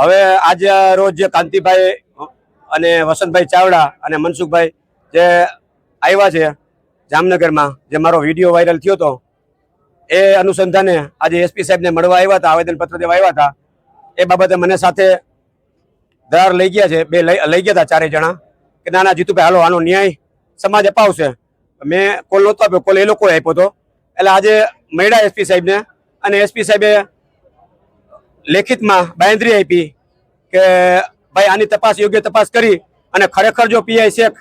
હવે આજે રોજ જે કાંતિભાઈ અને વસંતભાઈ ચાવડા અને મનસુખભાઈ જે આવ્યા છે જામનગરમાં, જે મારો વિડીયો વાયરલ થયો હતો એ અનુસંધાને આજે એસપી સાહેબને મળવા આવ્યા હતા, આવેદનપત્ર દેવા આવ્યા હતા. એ બાબતે મને સાથે ધાર લઈ ગયા છે, બે લઈ ગયા હતા ચારેય જણા કે ના ના જીતુભાઈ હાલો આનો ન્યાય સમાજ અપાવશે. મેં કોલ નહોતો આપ્યો, કોલ એ લોકોએ આપ્યો હતો. એટલે આજે મળ્યા એસપી સાહેબને અને એસપી સાહેબે લેખિતમાં બાંયધરી આપી કે ભાઈ આની તપાસ યોગ્ય તપાસ કરી અને ખરેખર જો પીઆઈ શેખ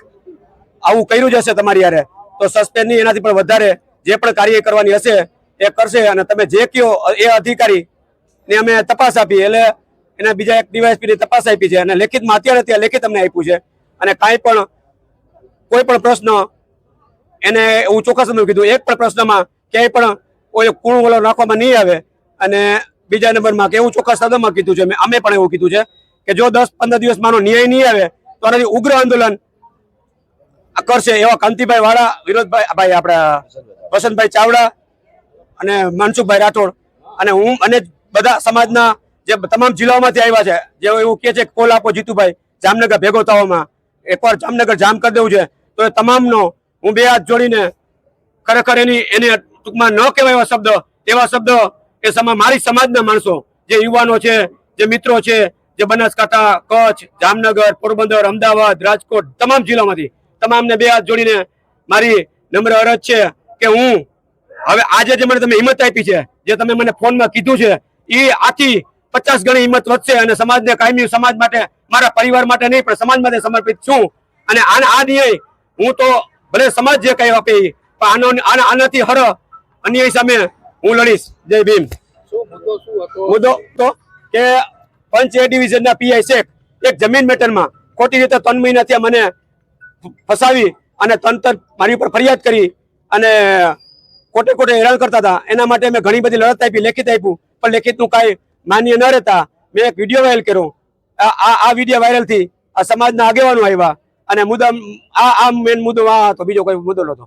આવું કર્યું જ હશે તમારી યારે તો સસ્પેન્ડ નહીં, એનાથી પણ વધારે જે પણ કાર્ય કરવાની હશે એ કરશે. અને તમે જે કહો એ અધિકારીને અમે તપાસ આપી, એટલે એના બીજા એક ડીવાયએસપીની તપાસ આપી છે અને લેખિતમાં અત્યારે લેખિત અમને આપ્યું છે. અને કાંઈ પણ કોઈ પણ પ્રશ્ન એને હું ચોક્કસ કીધું, એક પણ પ્રશ્નમાં ક્યાંય પણ કોઈ કૂણું વલો નાખવામાં નહીં આવે. અને બીજા નંબરમાં કે એવું ચોક્કસ શબ્દમાં કીધું છે, અમે પણ એવું કીધું છે કે જો 10-15 દિવસ માનો ન્યાય નહીં આવે તો આનાથી ઉગ્ર આંદોલન કરશે. એવા કાંતિભાઈ વાળા, વિરોધભાઈ આપણા વસંતભાઈ ચાવડા અને મનસુખભાઈ રાઠોડ અને હું અને બધા સમાજના જે તમામ જિલ્લાઓમાંથી આવ્યા છે, જે એવું કહે છે કોલ આપો જીતુભાઈ જામનગર ભેગો થવામાં, એકવાર જામનગર જામ કરી દેવું છે. તો એ તમામનો હું બે હાથ જોડીને ખરેખર એને ટૂંકમાં ન કહેવાય એવા શબ્દ એ મારી સમાજના માણસો, જે યુવાનો છે, જે મિત્રો છે, જે બનાસકાંઠા, કચ્છ, જામનગર, પોરબંદર, અમદાવાદ, રાજકોટ તમામ જિલ્લામાંથી તમામને બે હાથ જોડીને મારી નમ્ર અરજ છે કે હું હવે આજે જે મને તમે હિંમત આપી છે, જે તમે મને ફોનમાં કીધું છે, એ આથી 50 ગણી હિંમત વધશે અને સમાજને કાયમી, સમાજ માટે, મારા પરિવાર માટે નહીં પણ સમાજ માટે સમર્પિત છું. અને આ ન્યાય હું તો ભલે સમાજ જે કઈ આપે પણ આનાથી હર અન્યાય સામે હું લડીશ. જય ભીમ. મુદ્દો તો કે પંચ એ ડિવિઝનના પીઆઈ શેખ એક જમીન મેટરમાં ખોટી રીતે 3 મહિનાથી મને ફસાવી અને તંત્ર મારી ઉપર ફરિયાદ કરી અને ખોટે હેરાન કરતા હતા. એના માટે મેં ઘણી બધી લડત આપી, લેખિત આપ્યું, પણ લેખિતનું કાંઈ માન્ય ન રહેતા મેં એક વિડીયો વાયરલ કર્યો. આ વિડીયો વાયરલથી આ સમાજના આગેવાનો આવ્યા અને મુદ્દા આ મેન મુદ્દો આ હતો, બીજો કોઈ મુદ્દો નહોતો.